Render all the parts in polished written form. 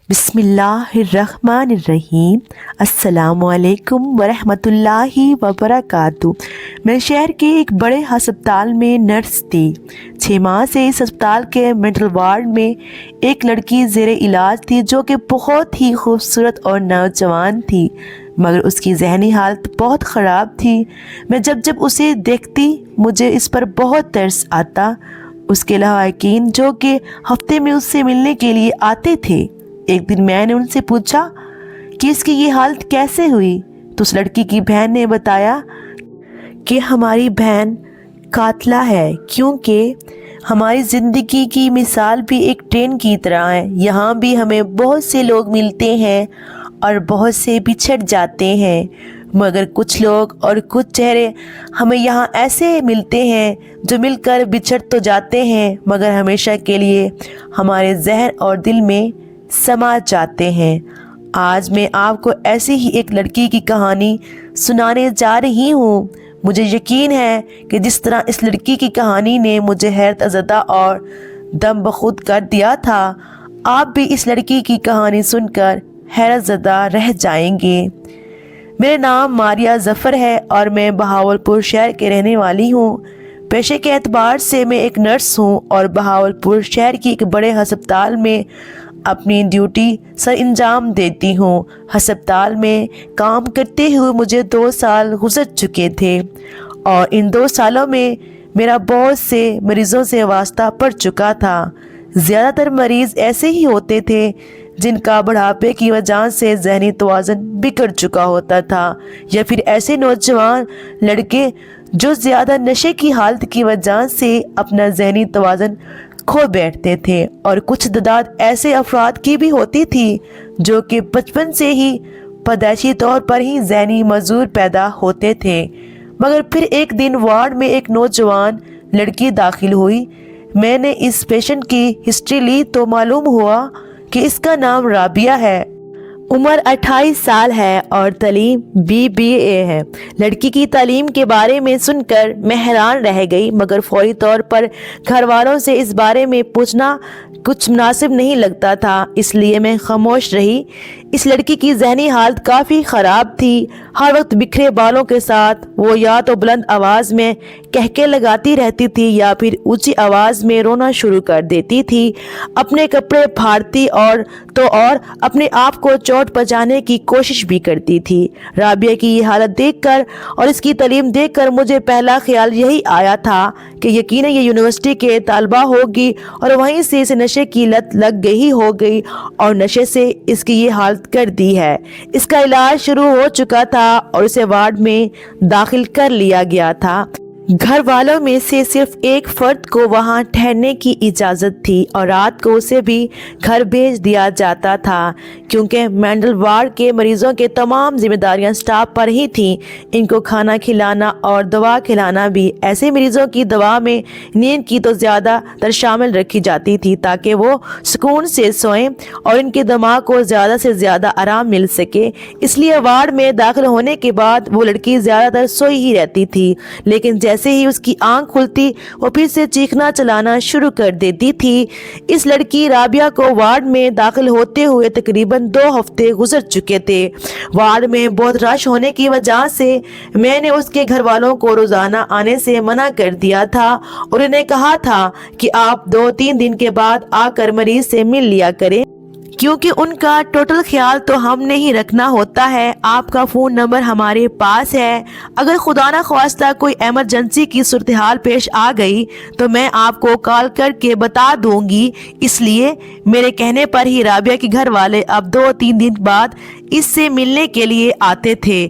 بسم اللہ الرحمن الرحیم۔ السلام علیکم ورحمۃ اللہ وبرکاتہ۔ میں شہر کے ایک بڑے ہسپتال میں نرس تھی۔ 6 ماہ سے اس ہسپتال کے مینٹل وارڈ میں ایک لڑکی زیر علاج تھی جو کہ بہت ہی خوبصورت اور نوجوان تھی، مگر اس کی ذہنی حالت بہت خراب تھی۔ میں جب اسے دیکھتی مجھے اس پر بہت ترس آتا۔ اس کے لواحقین جو کہ ہفتے میں اس سے ملنے کے لیے آتے تھے، ایک دن میں نے ان سے پوچھا کہ اس کی یہ حالت کیسے ہوئی، تو اس لڑکی کی بہن نے بتایا کہ ہماری بہن قاتلہ ہے، کیونکہ ہماری زندگی کی مثال بھی ایک ٹرین کی طرح ہے۔ یہاں بھی ہمیں بہت سے لوگ ملتے ہیں اور بہت سے بچھڑ جاتے ہیں، مگر کچھ لوگ اور کچھ چہرے ہمیں یہاں ایسے ملتے ہیں جو مل کر بچھڑ تو جاتے ہیں مگر ہمیشہ کے لیے ہمارے ذہن اور دل میں سما جاتے ہیں۔ آج میں آپ کو ایسی ہی ایک لڑکی کی کہانی سنانے جا رہی ہوں۔ مجھے یقین ہے کہ جس طرح اس لڑکی کی کہانی نے مجھے حیرت زدہ اور دم بخود کر دیا تھا، آپ بھی اس لڑکی کی کہانی سن کر حیرت زدہ رہ جائیں گے۔ میرا نام ماریہ ظفر ہے اور میں بہاولپور شہر کے رہنے والی ہوں۔ پیشے کے اعتبار سے میں ایک نرس ہوں اور بہاولپور شہر کی ایک بڑے ہسپتال میں اپنی ڈیوٹی سر انجام دیتی ہوں۔ ہسپتال میں کام کرتے ہوئے مجھے 2 سال گزر چکے تھے اور ان 2 سالوں میں میرا بہت سے مریضوں سے واسطہ پڑ چکا تھا۔ زیادہ تر مریض ایسے ہی ہوتے تھے جن کا بڑھاپے کی وجہ سے ذہنی توازن بگڑ چکا ہوتا تھا، یا پھر ایسے نوجوان لڑکے جو زیادہ نشے کی حالت کی وجہ سے اپنا ذہنی توازن کھو بیٹھتے تھے، اور کچھ تعداد ایسے افراد کی بھی ہوتی تھی جو کہ بچپن سے ہی پیدائشی طور پر ہی ذہنی معذور پیدا ہوتے تھے۔ مگر پھر ایک دن وارڈ میں ایک نوجوان لڑکی داخل ہوئی۔ میں نے اس پیشنٹ کی ہسٹری لی تو معلوم ہوا کہ اس کا نام رابعہ ہے، عمر 28 سال ہے اور تعلیم BBA ہے۔ لڑکی کی تعلیم کے بارے میں سن کر میں حیران رہ گئی، مگر فوری طور پر گھر والوں سے اس بارے میں پوچھنا کچھ مناسب نہیں لگتا تھا، اس لیے میں خاموش رہی۔ اس لڑکی کی ذہنی حالت کافی خراب تھی۔ ہر وقت بکھرے بالوں کے ساتھ وہ یا تو بلند آواز میں کہکے لگاتی رہتی تھی یا پھر اونچی آواز میں رونا شروع کر دیتی تھی۔ اپنے کپڑے پھاڑتی اور اپنے آپ کو چوٹ پہنچانے کی کوشش بھی کرتی تھی۔ رابعہ کی یہ حالت دیکھ کر اور اس کی تعلیم دیکھ کر مجھے پہلا خیال یہی آیا تھا کہ یقیناً یہ یونیورسٹی کے طالبہ ہوگی اور وہیں سے اسے نشے کی لت لگ گئی ہوگی اور نشے سے اس کی یہ حالت کر دی ہے۔ اس کا علاج شروع ہو چکا تھا اور اسے وارڈ میں داخل کر لیا گیا تھا۔ گھر والوں میں سے صرف ایک فرد کو وہاں ٹھہرنے کی اجازت تھی اور رات کو اسے بھی گھر بھیج دیا جاتا تھا، کیونکہ مینٹل وارڈ کے مریضوں کے تمام ذمہ داریاں سٹاف پر ہی تھیں۔ ان کو کھانا کھلانا اور دوا کھلانا بھی۔ ایسے مریضوں کی دوا میں نیند کی تو زیادہ تر شامل رکھی جاتی تھی تاکہ وہ سکون سے سوئیں اور ان کے دماغ کو زیادہ سے زیادہ آرام مل سکے۔ اس لیے وارڈ میں داخل ہونے کے بعد وہ لڑکی زیادہ تر سوئی ہی رہتی تھی، لیکن جیسے ہی اس کی آنکھ کھلتی وہ پھر سے چیخنا چلانا شروع کر دیتی تھی۔ اس لڑکی رابعہ کو وارڈ میں داخل ہوتے ہوئے تقریباً 2 ہفتے گزر چکے تھے۔ وارڈ میں بہت رش ہونے کی وجہ سے میں نے اس کے گھر والوں کو روزانہ آنے سے منع کر دیا تھا اور انہیں کہا تھا کہ آپ 2-3 دن کے بعد آ کر مریض سے مل لیا کریں، کیونکہ ان کا ٹوٹل خیال تو ہم نے ہی رکھنا ہوتا ہے۔ آپ کا فون نمبر ہمارے پاس ہے، اگر خدا نہ خواستہ کوئی ایمرجنسی کی صورتحال پیش آ گئی تو میں آپ کو کال کر کے بتا دوں گی۔ اس لیے میرے کہنے پر ہی رابعہ کے گھر والے اب 2-3 دن بعد اس سے ملنے کے لیے آتے تھے۔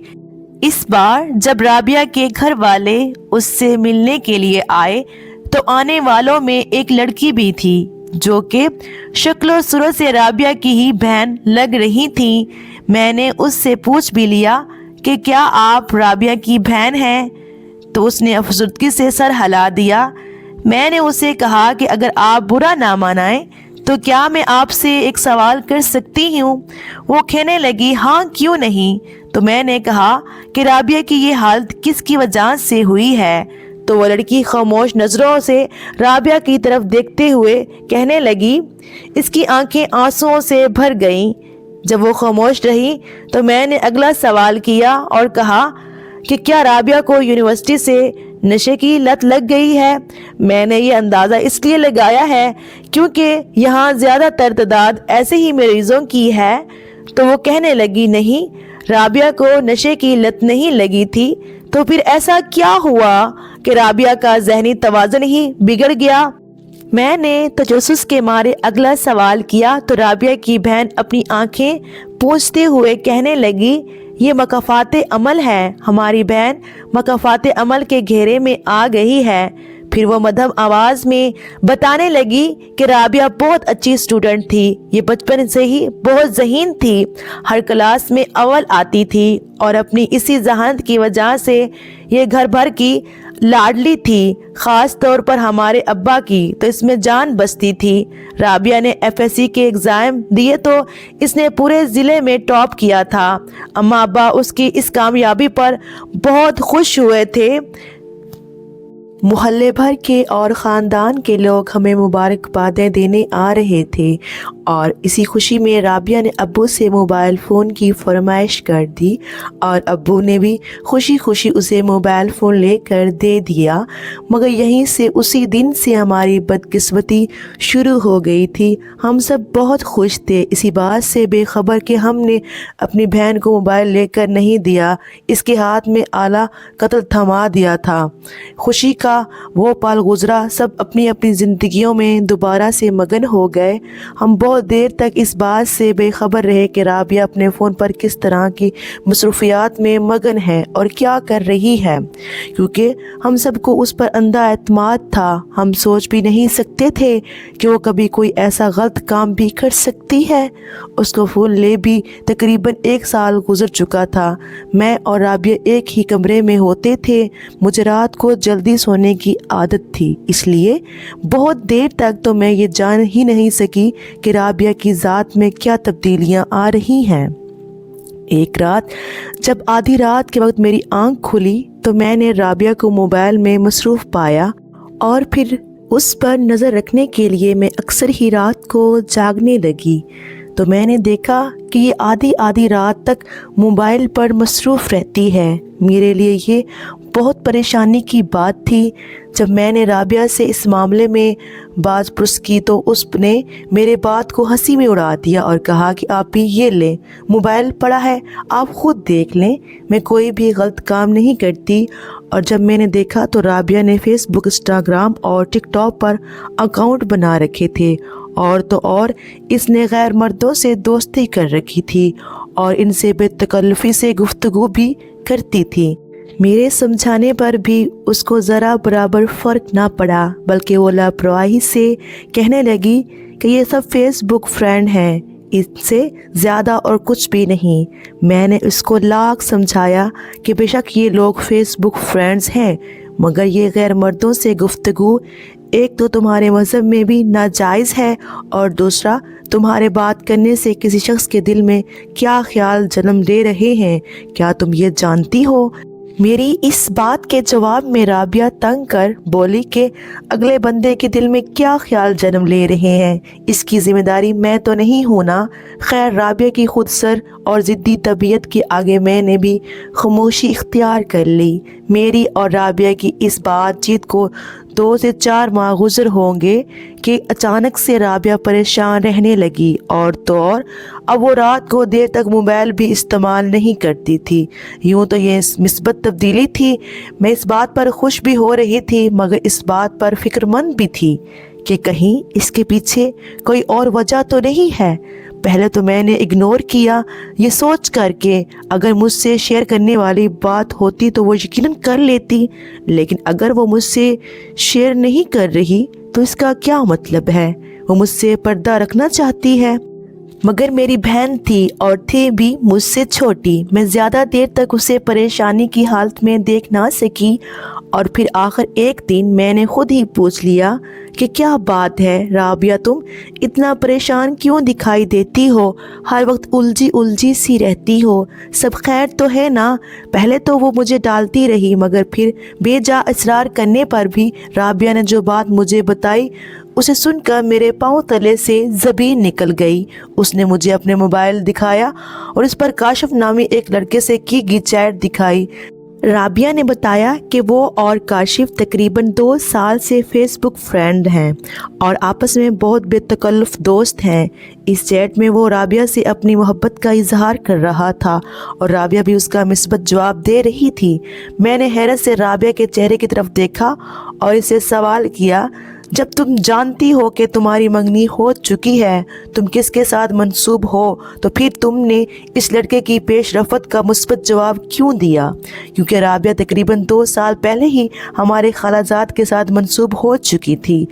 اس بار جب رابعہ کے گھر والے اس سے ملنے کے لیے آئے تو آنے والوں میں ایک لڑکی بھی تھی جو کہ شکل و صورت سے رابعہ کی ہی بہن لگ رہی تھی۔ میں نے اس سے پوچھ بھی لیا کہ کیا آپ رابعہ کی بہن ہیں، تو اس نے افسردگی سے سر ہلا دیا۔ میں نے اسے کہا کہ اگر آپ برا نہ منائیں تو کیا میں آپ سے ایک سوال کر سکتی ہوں؟ وہ کہنے لگی ہاں کیوں نہیں۔ تو میں نے کہا کہ رابعہ کی یہ حالت کس کی وجہ سے ہوئی ہے؟ تو وہ لڑکی خاموش نظروں سے رابعہ کی طرف دیکھتے ہوئے کہنے لگی۔ اس کی آنکھیں آنسوؤں سے بھر گئیں۔ جب وہ خاموش رہی تو میں نے اگلا سوال کیا اور کہا کہ کیا رابعہ کو یونیورسٹی سے نشے کی لت لگ گئی ہے؟ میں نے یہ اندازہ اس لیے لگایا ہے کیونکہ یہاں زیادہ تر تعداد ایسے ہی مریضوں کی ہے۔ تو وہ کہنے لگی، نہیں، رابعہ کو نشے کی لت نہیں لگی تھی۔ تو پھر ایسا کیا ہوا کہ رابعہ کا ذہنی توازن ہی بگڑ گیا؟ میں نے تجسس کے مارے اگلا سوال کیا تو رابعہ کی بہن اپنی آنکھیں پوچھتے ہوئے کہنے لگی، یہ مکافات عمل ہے۔ ہماری بہن مکافات عمل کے گھیرے میں آ گئی ہے۔ پھر وہ مدھم آواز میں بتانے لگی کہ رابعہ بہت اچھی اسٹوڈنٹ تھی۔ یہ بچپن سے ہی بہت ذہین تھی، ہر کلاس میں اول آتی تھی اور اپنی اسی ذہانت کی وجہ سے یہ گھر بھر کی لاڈلی تھی، خاص طور پر ہمارے ابا کی تو اس میں جان بستی تھی۔ رابعہ نے FSC کے ایگزام دیے تو اس نے پورے ضلع میں ٹاپ کیا تھا۔ اماں ابا اس کی اس کامیابی پر بہت خوش ہوئے تھے۔ محلے بھر کے اور خاندان کے لوگ ہمیں مبارکبادیں دینے آ رہے تھے اور اسی خوشی میں رابعہ نے ابو سے موبائل فون کی فرمائش کر دی اور ابو نے بھی خوشی خوشی اسے موبائل فون لے کر دے دیا۔ مگر یہیں سے اسی دن سے ہماری بدقسمتی شروع ہو گئی تھی۔ ہم سب بہت خوش تھے، اسی بات سے بے خبر کہ ہم نے اپنی بہن کو موبائل لے کر نہیں دیا، اس کے ہاتھ میں آلہ قتل تھما دیا تھا۔ خوشی کا وہ پل گزرا، سب اپنی اپنی زندگیوں میں دوبارہ سے مگن ہو گئے۔ ہم بہت دیر تک اس بات سے بے خبر رہے کہ رابعہ اپنے فون پر کس طرح کی مصروفیات میں مگن ہے اور کیا کر رہی ہے، کیونکہ ہم سب کو اس پر اندھا اعتماد تھا۔ ہم سوچ بھی نہیں سکتے تھے کہ وہ کبھی کوئی ایسا غلط کام بھی کر سکتی ہے۔ اس کو فون لے بھی تقریباً 1 سال گزر چکا تھا۔ میں اور رابعہ ایک ہی کمرے میں ہوتے تھے۔ مجھے رات کو جلدی سونے کی عادت تھی، اس لیے بہت دیر تک تو میں یہ جان ہی نہیں سکی کہ رابعہ کی ذات میں کیا تبدیلیاں آ رہی ہیں۔ ایک رات جب آدھی رات کے وقت میری آنکھ کھلی تو میں نے رابعہ کو موبائل میں مصروف پایا اور پھر اس پر نظر رکھنے کے لیے میں اکثر ہی رات کو جاگنے لگی۔ تو میں نے دیکھا کہ یہ آدھی رات تک موبائل پر مصروف رہتی ہے۔ میرے لیے یہ بہت پریشانی کی بات تھی۔ جب میں نے رابعہ سے اس معاملے میں بات پرس کی تو اس نے میرے بات کو ہنسی میں اڑا دیا اور کہا کہ آپ بھی یہ لیں، موبائل پڑا ہے، آپ خود دیکھ لیں، میں کوئی بھی غلط کام نہیں کرتی۔ اور جب میں نے دیکھا تو رابعہ نے فیس بک، انسٹاگرام اور ٹک ٹاک پر اکاؤنٹ بنا رکھے تھے، اور تو اور اس نے غیر مردوں سے دوستی کر رکھی تھی اور ان سے بے تکلفی سے گفتگو بھی کرتی تھی۔ میرے سمجھانے پر بھی اس کو ذرا برابر فرق نہ پڑا، بلکہ وہ لاپرواہی سے کہنے لگی کہ یہ سب فیس بک فرینڈ ہیں، اس سے زیادہ اور کچھ بھی نہیں۔ میں نے اس کو لاکھ سمجھایا کہ بے شک یہ لوگ فیس بک فرینڈز ہیں، مگر یہ غیر مردوں سے گفتگو ایک تو تمہارے مذہب میں بھی ناجائز ہے اور دوسرا تمہارے بات کرنے سے کسی شخص کے دل میں کیا خیال جنم لے رہے ہیں، کیا تم یہ جانتی ہو؟ میری اس بات کے جواب میں رابعہ تنگ کر بولی کہ اگلے بندے کے دل میں کیا خیال جنم لے رہے ہیں، اس کی ذمہ داری میں تو نہیں ہوں نا۔ خیر، رابعہ کی خود سر اور ضدی طبیعت کے آگے میں نے بھی خاموشی اختیار کر لی۔ میری اور رابعہ کی اس بات چیت کو 2 سے 4 ماہ گزر ہوں گے کہ اچانک سے رابعہ پریشان رہنے لگی، اور تو اور اب وہ رات کو دیر تک موبائل بھی استعمال نہیں کرتی تھی۔ یوں تو یہ مثبت تبدیلی تھی۔ میں اس بات پر خوش بھی ہو رہی تھی، مگر اس بات پر فکر مند بھی تھی کہ کہیں اس کے پیچھے کوئی اور وجہ تو نہیں ہے۔ پہلے تو میں نے اگنور کیا، یہ سوچ کر کہ اگر مجھ سے شیئر کرنے والی بات ہوتی تو وہ یقیناً کر لیتی، لیکن اگر وہ مجھ سے شیئر نہیں کر رہی تو اس کا کیا مطلب ہے؟ وہ مجھ سے پردہ رکھنا چاہتی ہے۔ مگر میری بہن تھی اور تھی بھی مجھ سے چھوٹی، میں زیادہ دیر تک اسے پریشانی کی حالت میں دیکھ نہ سکی، اور پھر آخر ایک دن میں نے خود ہی پوچھ لیا کہ کیا بات ہے رابعہ، تم اتنا پریشان کیوں دکھائی دیتی ہو؟ ہر وقت الجھی الجھی سی رہتی ہو، سب خیر تو ہے نا؟ پہلے تو وہ مجھے ڈالتی رہی، مگر پھر بے جا اصرار کرنے پر بھی رابعہ نے جو بات مجھے بتائی اسے سن کر میرے پاؤں تلے سے زبین نکل گئی۔ اس نے مجھے اپنے موبائل دکھایا اور اس پر کاشف نامی ایک لڑکے سے کی گئی چیٹ دکھائی۔ رابعہ نے بتایا کہ وہ اور کاشف تقریباً 2 سال سے فیس بک فرینڈ ہیں اور آپس میں بہت بے تکلف دوست ہیں۔ اس چیٹ میں وہ رابعہ سے اپنی محبت کا اظہار کر رہا تھا اور رابعہ بھی اس کا مثبت جواب دے رہی تھی۔ میں نے حیرت سے رابعہ کے چہرے کی طرف دیکھا اور اسے سوال کیا، جب تم جانتی ہو کہ تمہاری منگنی ہو چکی ہے، تم کس کے ساتھ منسوب ہو، تو پھر تم نے اس لڑکے کی پیش رفت کا مثبت جواب کیوں دیا؟ کیونکہ رابعہ تقریباً 2 سال پہلے ہی ہمارے خالازاد کے ساتھ منسوب ہو چکی تھی۔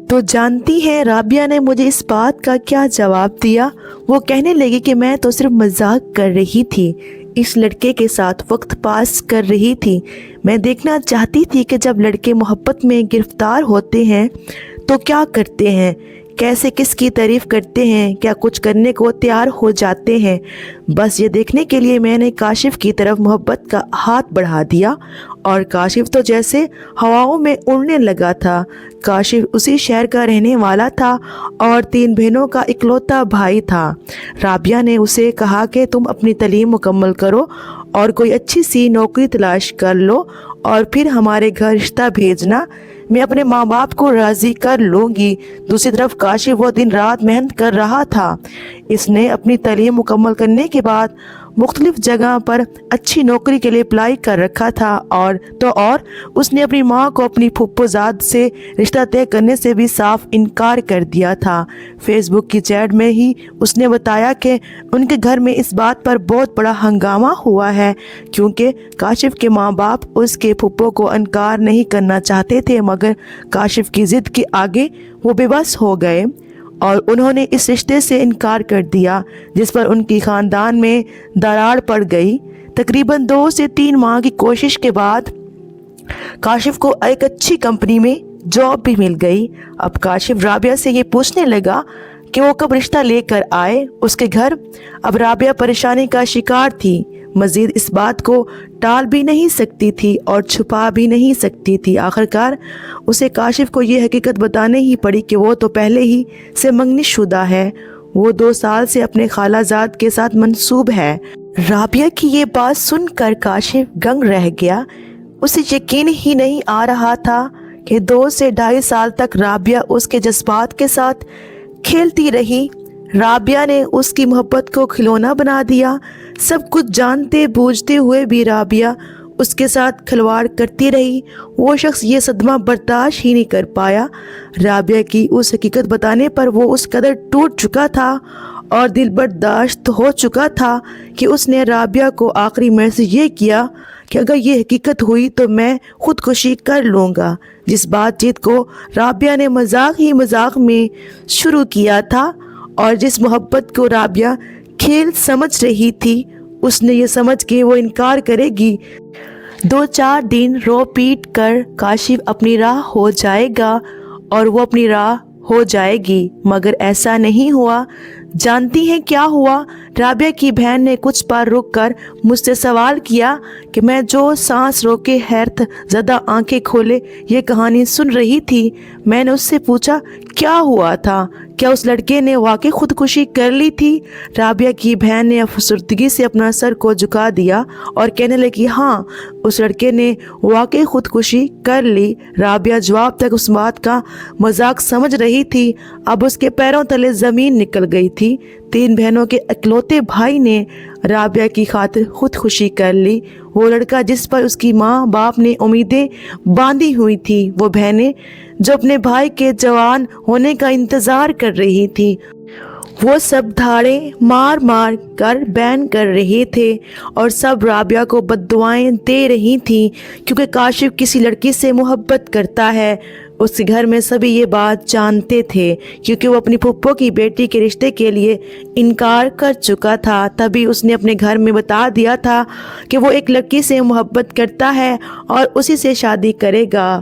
تو جانتی ہیں رابعہ نے مجھے اس بات کا کیا جواب دیا؟ وہ کہنے لگی کہ میں تو صرف مذاق کر رہی تھی، اس لڑکے کے ساتھ وقت پاس کر رہی تھی۔ میں دیکھنا چاہتی تھی کہ جب لڑکے محبت میں گرفتار ہوتے ہیں تو کیا کرتے ہیں، کیسے کس کی تعریف کرتے ہیں، کیا کچھ کرنے کو تیار ہو جاتے ہیں۔ بس یہ دیکھنے کے لیے میں نے کاشف کی طرف محبت کا ہاتھ بڑھا دیا اور کاشف تو جیسے ہواؤں میں اڑنے لگا تھا۔ کاشف اسی شہر کا رہنے والا تھا اور 3 بہنوں کا اکلوتا بھائی تھا۔ رابعہ نے اسے کہا کہ تم اپنی تعلیم مکمل کرو اور کوئی اچھی سی نوکری تلاش کر لو اور پھر ہمارے گھر رشتہ بھیجنا، میں اپنے ماں باپ کو راضی کر لوں گی۔ دوسری طرف کاشف وہ دن رات محنت کر رہا تھا۔ اس نے اپنی تعلیم مکمل کرنے کے بعد مختلف جگہ پر اچھی نوکری کے لیے اپلائی کر رکھا تھا اور اس نے اپنی ماں کو اپنی پھپھو زاد سے رشتہ طے کرنے سے بھی صاف انکار کر دیا تھا۔ فیس بک کی چیٹ میں ہی اس نے بتایا کہ ان کے گھر میں اس بات پر بہت بڑا ہنگامہ ہوا ہے کیونکہ کاشف کے ماں باپ اس کے پھپھو کو انکار نہیں کرنا چاہتے تھے، مگر کاشف کی ضد کے آگے وہ بے بس ہو گئے اور انہوں نے اس رشتے سے انکار کر دیا، جس پر ان کی خاندان میں دراڑ پڑ گئی۔ تقریباً 2 سے 3 ماہ کی کوشش کے بعد کاشف کو ایک اچھی کمپنی میں جاب بھی مل گئی۔ اب کاشف رابعہ سے یہ پوچھنے لگا کہ وہ کب رشتہ لے کر آئے اس کے گھر۔ اب رابعہ پریشانی کا شکار تھی، مزید اس بات کو ٹال بھی نہیں سکتی تھی اور چھپا بھی نہیں سکتی تھی۔ آخرکار اسے کاشف کو یہ حقیقت بتانے ہی پڑی کہ وہ تو پہلے ہی سے منگنی شدہ ہے، وہ 2 سال سے اپنے خالہ زاد کے ساتھ منسوب ہے۔ رابعہ کی یہ بات سن کر کاشف دنگ رہ گیا۔ اسے یقین ہی نہیں آ رہا تھا کہ 2 سے 2.5 سال تک رابعہ اس کے جذبات کے ساتھ کھیلتی رہی۔ رابعہ نے اس کی محبت کو کھلونا بنا دیا۔ سب کچھ جانتے بوجھتے ہوئے بھی رابعہ اس کے ساتھ کھلواڑ کرتی رہی۔ وہ شخص یہ صدمہ برداشت ہی نہیں کر پایا۔ رابعہ کی اس حقیقت بتانے پر وہ اس قدر ٹوٹ چکا تھا اور دل برداشت ہو چکا تھا کہ اس نے رابعہ کو آخری میسج یہ کیا کہ اگر یہ حقیقت ہوئی تو میں خودکشی کر لوں گا۔ جس بات چیت کو رابعہ نے مذاق ہی مذاق میں شروع کیا تھا اور جس محبت کو رابعہ کھیل سمجھ رہی تھی، اس نے یہ سمجھ کے وہ انکار کرے گی 2-4 دن رو پیٹ کر کاشف اپنی راہ ہو جائے گا اور وہ اپنی راہ ہو جائے گی، مگر ایسا نہیں ہوا۔ جانتی ہیں کیا ہوا؟ رابعہ کی بہن نے کچھ پار رک کر مجھ سے سوال کیا کہ میں جو سانس روکے حیرت زدہ آنکھیں کھولے یہ کہانی سن رہی تھی۔ میں نے اس سے پوچھا کیا ہوا تھا، کیا اس لڑکے نے واقعی خودکشی کر لی تھی؟ رابعہ کی بہن نے افسردگی سے اپنا سر کو جھکا دیا اور کہنے لگی ہاں، اس لڑکے نے واقعی خودکشی کر لی۔ رابعہ جواب تک اس بات کا مذاق سمجھ رہی تھی، اب اس کے پیروں تلے زمین نکل گئی تھی۔ 3 بہنوں کے اکلوتے بھائی نے رابعہ کی خاطر خودکشی کر لی۔ وہ لڑکا جس پر اس کی ماں باپ نے امیدیں باندھی ہوئی تھی، وہ بہنیں جو اپنے بھائی کے جوان ہونے کا انتظار کر رہی تھی، وہ سب دھاڑے مار مار کر بین کر رہے تھے اور سب رابعہ کو بددعائیں دے رہی تھیں کیونکہ کاشف کسی لڑکی سے محبت کرتا ہے۔ اس کے گھر میں سبھی یہ بات جانتے تھے کیونکہ وہ اپنی پھپھو کی بیٹی کے رشتے کے لیے انکار کر چکا تھا، تبھی اس نے اپنے گھر میں بتا دیا تھا کہ وہ ایک لڑکی سے محبت کرتا ہے اور اسی سے شادی کرے گا۔